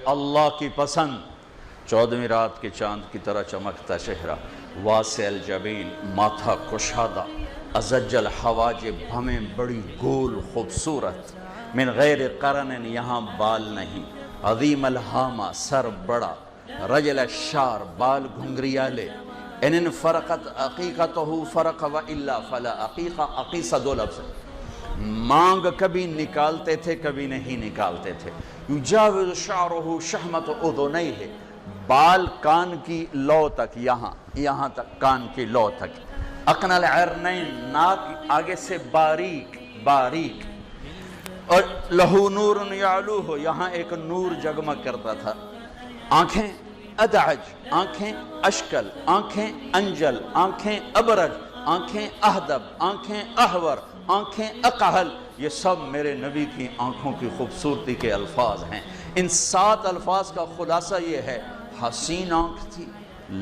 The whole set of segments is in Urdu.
اللہ کی پسند، 14ویں رات کے چاند کی طرح چمکتا چہرہ، واسع الجبین ماتھا کشادہ، ازج الحواجب ہمیں بڑی گول خوبصورت، من غیر قرن یہاں بال نہیں، عظیم الہامہ سر بڑا، رجل الشار بال گھنگریالے، ان فرقت عقیقتہ فرق و الا فلا عقیقہ، عقیصہ دو لفظ ہے، مانگ کبھی نکالتے تھے کبھی نہیں نکالتے تھے، یجاوز شعرہ شحمت اذنیہ بال کان کی لو تک، یہاں تک کان کی لو تک، اقنى العرنین ناک آگے سے باریک، اور لہو نور یعلوہ یہاں ایک نور جگمگ کرتا تھا، آنکھیں ادعج، آنکھیں اشکل، آنکھیں انجل، آنکھیں ابرج، آنکھیں اہدب، آنکھیں احور، آنکھیں اقحل، یہ سب میرے نبی کی آنکھوں کی خوبصورتی کے الفاظ ہیں۔ ان 7 الفاظ کا خلاصہ یہ ہے، حسین آنکھ تھی،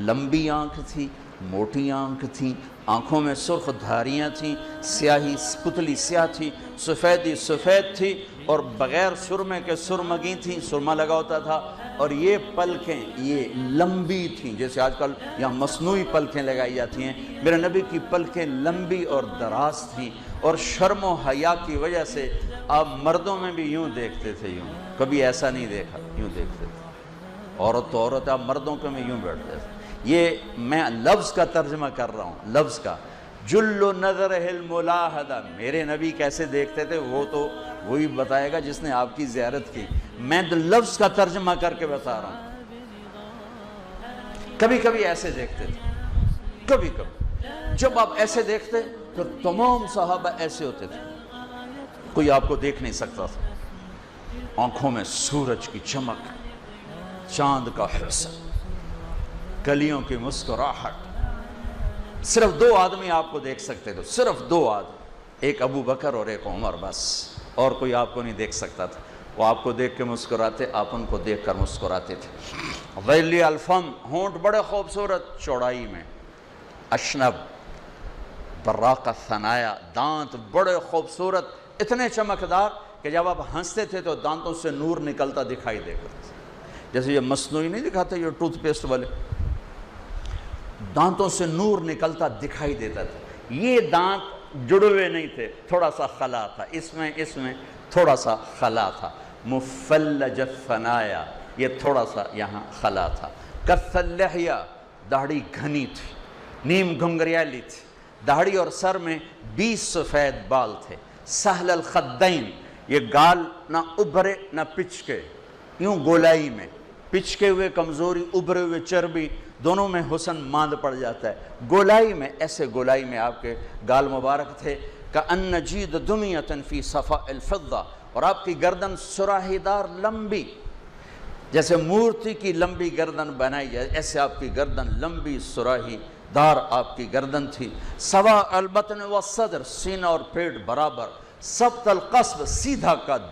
لمبی آنکھ تھی، موٹی آنکھ تھی، آنکھوں میں سرخ دھاریاں تھیں، سیاہی پتلی سیاہ تھی، سفیدی سفید تھی، اور بغیر سرمے کے سرمگی تھیں، سرمہ لگا ہوتا تھا، اور یہ پلکیں یہ لمبی تھیں، جیسے آج کل یہاں مصنوعی پلکیں لگائی جاتی ہیں، میرے نبی کی پلکیں لمبی اور دراز تھیں، اور شرم و حیا کی وجہ سے آپ مردوں میں بھی یوں دیکھتے تھے، یوں کبھی ایسا نہیں دیکھا، یوں دیکھتے تھے، عورت تو عورت، آپ مردوں کے میں یوں بیٹھتے تھے۔ یہ میں لفظ کا ترجمہ کر رہا ہوں، لفظ کا، جل نظرہ الملاحدہ، میرے نبی کیسے دیکھتے تھے وہ تو وہی بتائے گا جس نے آپ کی زیارت کی، میں تو لفظ کا ترجمہ کر کے بتا رہا ہوں۔ کبھی کبھی ایسے دیکھتے تھے، کبھی جب آپ ایسے دیکھتے تو تمام صحابہ ایسے ہوتے تھے، کوئی آپ کو دیکھ نہیں سکتا تھا، آنکھوں میں سورج کی چمک، چاند کا حسن، کلیوں کی مسکراہٹ، صرف 2 آدمی آپ کو دیکھ سکتے تھے، صرف 2 آدمی، ایک ابو بکر اور ایک عمر، بس، اور کوئی آپ کو نہیں دیکھ سکتا تھا، وہ آپ کو دیکھ کے مسکراتے، آپ ان کو دیکھ کر مسکراتے تھے۔ ذیلی الفم، ہونٹ بڑے خوبصورت چوڑائی میں، اشنب، براق الثنایا، دانت بڑے خوبصورت، اتنے چمکدار کہ جب آپ ہنستے تھے تو دانتوں سے نور نکلتا دکھائی دے گا، جیسے یہ مصنوعی نہیں دکھاتے یہ ٹوتھ پیسٹ والے، دانتوں سے نور نکلتا دکھائی دیتا تھا۔ یہ دانت جڑے ہوئے نہیں تھے، تھوڑا سا خلا تھا، اس میں تھوڑا سا خلا تھا، مفلج الثنایا، یہ تھوڑا سا یہاں خلا تھا، کث اللحیہ، داڑھی گھنی تھی، نیم گھنگریالی تھی، داڑھی اور سر میں 20 سفید بال تھے، سہل الخدین، یہ گال نہ ابھرے نہ پچکے، یوں گولائی میں، پچکے ہوئے کمزوری، ابھرے ہوئے چربی، دونوں میں حسن ماند پڑ جاتا ہے، گولائی میں، ایسے گولائی میں آپ کے گال مبارک تھے، کأن جید دمیۃ فی صفاء الفضہ، اور آپ کی گردن سراہی دار لمبی، جیسے مورتی کی لمبی گردن بنائی جائے ایسے آپ کی گردن لمبی سراہی دار آپ کی گردن تھی، سوا البطن والصدر، سینہ اور پیٹ برابر، سبط القصب، سیدھا قد،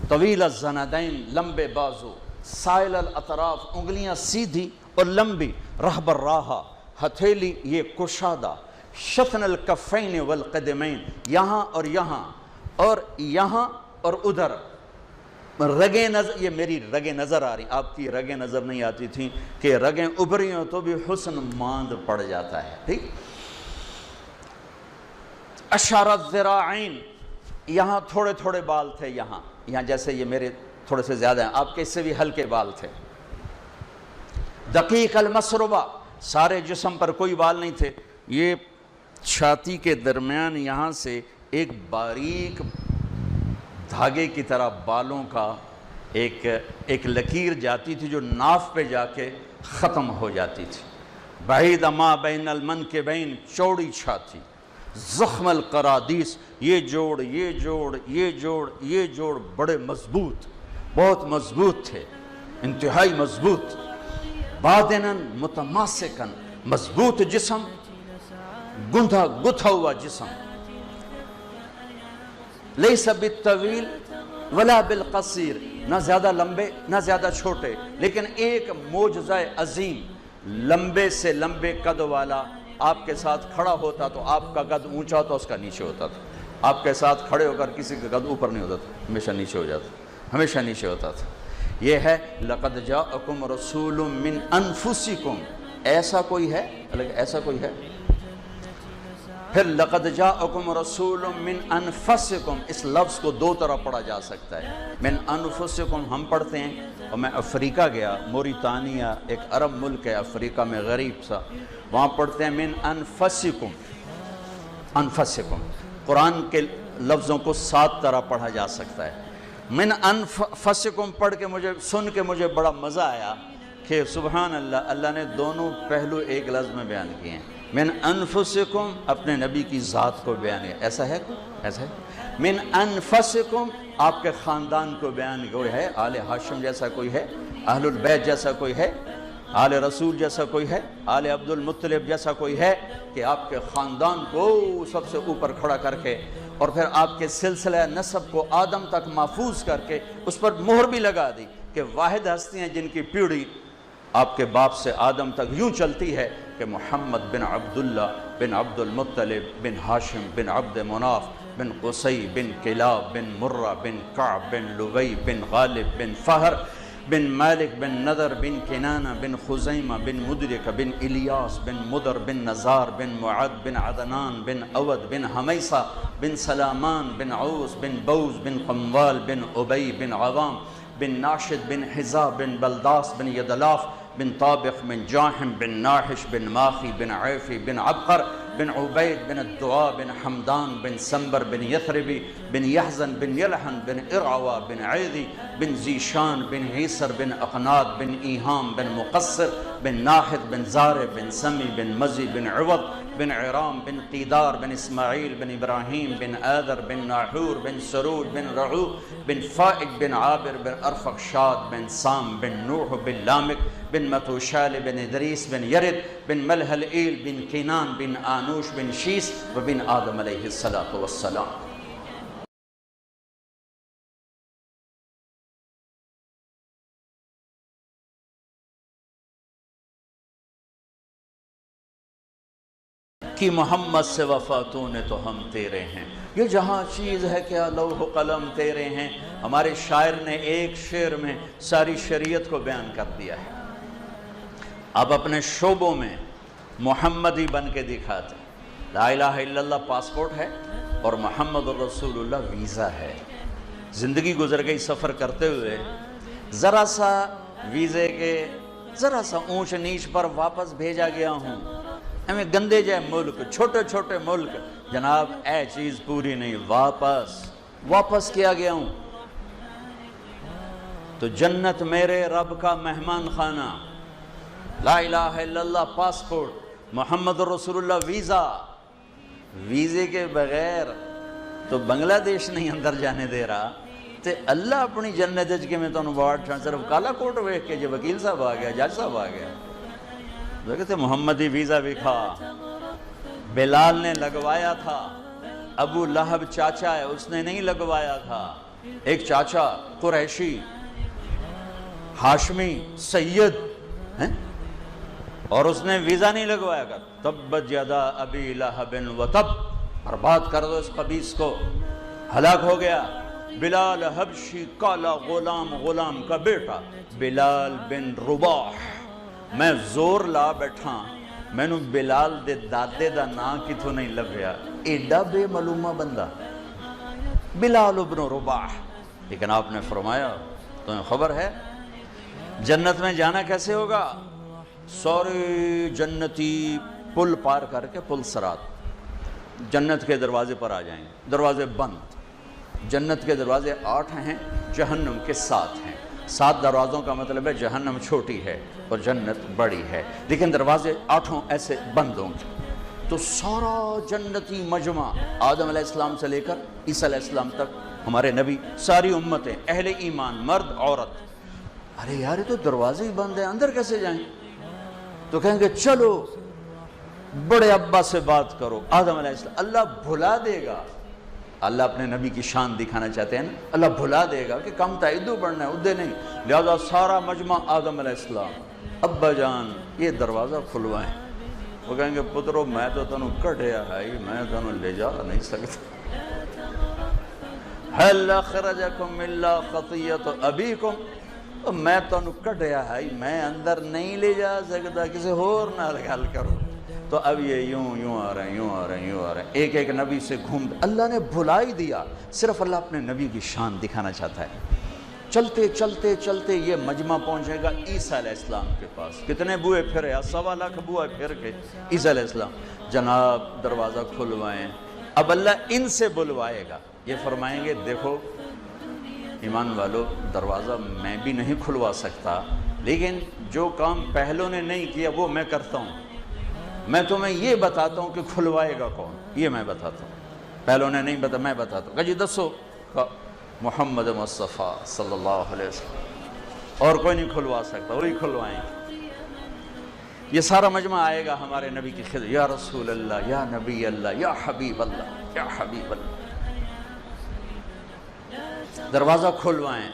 طویل الزندین، لمبے بازو، سائل الاطراف، انگلیاں سیدھی اور لمبی، رہب الراحہ، ہتھیلی یہ کشادہ، شتن الکفین والقدمین، یہاں اور یہاں اور یہاں اور ادھر، رگیں نظر، یہ میری رگیں نظر آ رہی، آپ کی رگیں نظر نہیں آتی تھیں کہ رگیں ابھری ہوں تو بھی حسن ماند پڑ جاتا ہے، ٹھیک۔ اشارت الذراعین، یہاں تھوڑے تھوڑے بال تھے، یہاں جیسے یہ میرے تھوڑے سے زیادہ ہیں، آپ کے اس سے بھی ہلکے بال تھے۔ دقیق المسربہ، سارے جسم پر کوئی بال نہیں تھے، یہ چھاتی کے درمیان یہاں سے ایک باریک دھاگے کی طرح بالوں کا ایک لکیر جاتی تھی جو ناف پہ جا کے ختم ہو جاتی تھی۔ بعید ما بین المنکبین، چوڑی چھاتی، زخم القرادیس، یہ جوڑ یہ جوڑ یہ جوڑ یہ جوڑ بڑے مضبوط، بہت مضبوط تھے، انتہائی مضبوط، بادناً متماسکاً، مضبوط جسم، گندھا گتھا ہوا جسم، لیس بالطویل ولا بالقصیر، نہ زیادہ لمبے نہ زیادہ چھوٹے، لیکن ایک معجزہ عظیم، لمبے سے لمبے قد والا آپ کے ساتھ کھڑا ہوتا تو آپ کا قد اونچا ہوتا، اس کا نیچے ہوتا تھا، آپ کے ساتھ کھڑے ہو کر کسی کا قد اوپر نہیں ہوتا تھا، ہمیشہ نیچے ہو جاتا، ہمیشہ نیچے ہوتا تھا۔ یہ ہے لقد جاءکم رسول من انفسکم، ایسا کوئی ہے؟ ایسا کوئی ہے؟ پھر لقد جاءکم رسول من انفسکم، اس لفظ کو دو طرح پڑھا جا سکتا ہے۔ من انفسکم ہم پڑھتے ہیں، اور میں افریقہ گیا، موریتانیہ ایک عرب ملک ہے افریقہ میں غریب سا، وہاں پڑھتے ہیں من انفسکم۔ انفسکم قرآن کے لفظوں کو 7 طرح پڑھا جا سکتا ہے۔ من انفسکم پڑھ کے سن کے مجھے بڑا مزہ آیا کہ سبحان اللہ، اللہ نے دونوں پہلو ایک لفظ میں بیان کیے ہیں۔ من انفسکم اپنے نبی کی ذات کو بیان ہے، ایسا ہے کوئی؟ ایسا ہے؟ من انفسکم آپ کے خاندان کو بیان کوئی ہے؟ آل ہاشم جیسا کوئی ہے؟ اہل البیت جیسا کوئی ہے؟ آل رسول جیسا کوئی ہے؟ آل عبد المطلب جیسا کوئی ہے کہ آپ کے خاندان کو سب سے اوپر کھڑا کر کے اور پھر آپ کے سلسلہ نسب کو آدم تک محفوظ کر کے اس پر مہر بھی لگا دی کہ واحد ہستی ہیں جن کی پیڑھی آپ کے باپ سے آدم تک یوں چلتی ہے کہ محمد بن عبداللہ بن عبد المطلب بن ہاشم بن عبد مناف بن قصی بن کلاب بن مرہ بن کعب بن لوی بن غالب بن فہر بن مالک بن نضر بن کنانہ بن خزیمہ بن مدرک بن الیاس بن مدر بن نزار بن معد بن عدنان بن اود بن حمیسہ بن سلامان بن عوس بن بوز بن قموال بن ابی بن عوام بن ناشد بن حزا بن بلداس بن یدلاف بن طابق بن جاحم بن ناحش بن ماخی بن عیفی بن عبقر بن عبید بن الدعاء بن حمدان بن سنبر بن یثربی بن یحزن بن یلحن بن ارعوا بن عیدی بن زیشان بن عیسر بن اقناد بن ایہام بن مقصر بن ناحد بن زارع بن سمی بن مزی بن عوض بن عرام بن قیدار بن اسماعیل بن ابراہیم بن آدر بن ناحور بن سرود بن رعو بن فائق بن عابر بن ارفقشاد بن سام بن نوح بن لامک بن متوشال بن ادریس بن یرد بن ملحلئیل بن کینان بن آنوش بن شیس و بن آدم علیہ السلام۔ کہ محمد سے وفاتوں نے تو ہم تیرے ہیں، یہ جہاں چیز ہے کیا لوح و قلم تیرے ہیں۔ ہمارے شاعر نے ایک شعر میں ساری شریعت کو بیان کر دیا ہے۔ اب اپنے شعبوں میں محمدی بن کے دکھاتے ہیں۔ لا الہ الا اللہ پاسپورٹ ہے اور محمد الرسول اللہ ویزا ہے۔ زندگی گزر گئی سفر کرتے ہوئے، ذرا سا ویزے کے ذرا سا اونچ نیچ پر واپس بھیجا گیا ہوں۔ ہمیں گندے جائے ملک، چھوٹے چھوٹے ملک، جناب اے چیز پوری نہیں، واپس کیا گیا ہوں۔ تو جنت میرے رب کا مہمان خانہ، لا الہ الا اللہ پاسپورٹ، محمد رسول اللہ ویزا۔ ویزے کے بغیر تو بنگلہ دیش نہیں اندر جانے دے رہا، تے اللہ اپنی جنت کے میں تو انوارڈ چھان صرف کالا کوٹ ویک کے جو وکیل صاحب آ گیا، جج صاحب آ گیا، تو کہتے محمدی ویزا بھی کھا۔ بلال نے لگوایا تھا، ابو لہب چاچا ہے اس نے نہیں لگوایا تھا۔ ایک چاچا قریشی ہاشمی سید اور اس نے ویزا نہیں لگوایا گا، تبت یدا ابی لہب وتب، برباد کر دو اس خبیث کو، ہلاک ہو گیا۔ بلال حبشی کالا غلام کا بیٹا بلال بن رباح، میں زور لا بیٹھا، میں نو بلال دے دادے دا نا کتھوں نہیں لبھیا، ایڈا بے معلومہ بندہ بلال بن رباح۔ لیکن آپ نے فرمایا تمہیں خبر ہے جنت میں جانا کیسے ہوگا؟ سورے جنتی پل پار کر کے پل صراط جنت کے دروازے پر آ جائیں گے، دروازے بند۔ جنت کے دروازے 8 ہیں، جہنم کے 7 ہیں۔ 7 دروازوں کا مطلب ہے جہنم چھوٹی ہے اور جنت بڑی ہے، لیکن دروازے 8 ایسے بند ہوں گے۔ تو سارا جنتی مجمع آدم علیہ السلام سے لے کر عیسیٰ علیہ السلام تک، ہمارے نبی، ساری امتیں، اہل ایمان، مرد عورت، ارے یار یہ تو دروازے ہی بند ہیں، اندر کیسے جائیں؟ تو کہیں گے چلو بڑے ابا سے بات کرو، آدم علیہ السلام۔ اللہ بھلا دے گا، اللہ اپنے نبی کی شان دکھانا چاہتے ہیں نا، اللہ بھلا دے گا کہ کم تھا ادھو بڑھنا ہے ادھے نہیں، لہذا سارا مجمع آدم علیہ السلام، ابا جان یہ دروازہ کھلوائیں۔ وہ کہیں گے پترو میں تو تنوں کٹیا ہے، میں تنوں لے جا نہیں سکتا۔ هل اخرجکم الا خطیۃ ابیکم، میں تانوں کڈیا ہے میں اندر نہیں لے جا سکتا کسی اور نال گل کرو. تو اب یہ یوں آ رہے ہیں ایک ایک نبی سے گھوم. اللہ نے بھلا ہی دیا, صرف اللہ اپنے نبی کی شان دکھانا چاہتا ہے. چلتے چلتے چلتے یہ مجمع پہنچے گا عیسیٰ علیہ السلام کے پاس. کتنے بوئے پھرے, 1.25 لاکھ بوئے پھر کے عیسیٰ علیہ السلام. جناب دروازہ کھلوائیں. اب اللہ ان سے بلوائے گا, یہ فرمائیں گے دیکھو ایمان والو, دروازہ میں بھی نہیں کھلوا سکتا, لیکن جو کام پہلوں نے نہیں کیا وہ میں کرتا ہوں. میں تمہیں یہ بتاتا ہوں کہ کھلوائے گا کون, یہ میں بتاتا ہوں. پہلوں نے نہیں بتا, میں بتاتا ہوں. کہ جی دسو, محمد مصطفیٰ صلی اللہ علیہ وسلم, اور کوئی نہیں کھلوا سکتا, وہی کھلوائیں گے. یہ سارا مجمع آئے گا ہمارے نبی کی خدمت, یا رسول اللہ, یا نبی اللہ, یا حبیب اللہ, یا حبیب اللہ. دروازہ کھلوائیں.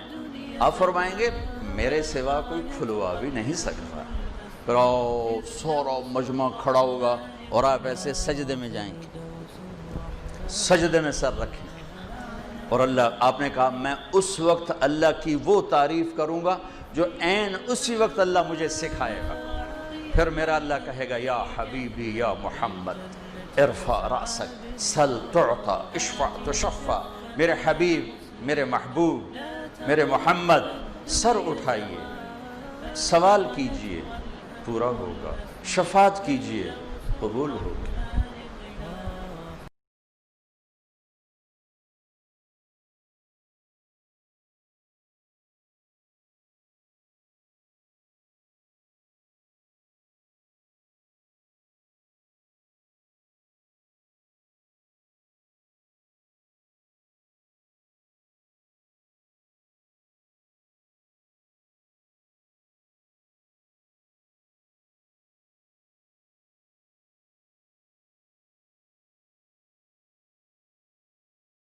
آپ فرمائیں گے میرے سوا کوئی کھلوا بھی نہیں سکتا. پھر سورا مجمع کھڑا ہوگا اور آپ ایسے سجدے میں جائیں گے, سجدے میں سر رکھیں. اور اللہ, آپ نے کہا میں اس وقت اللہ کی وہ تعریف کروں گا جو عین اسی وقت اللہ مجھے سکھائے گا. پھر میرا اللہ کہے گا یا حبیبی یا محمد ارفع راسک سل تعطا اشفع تشفع. میرے حبیب, میرے محبوب, میرے محمد, سر اٹھائیے, سوال کیجئے, پورا ہوگا. شفاعت کیجئے, قبول ہوگا.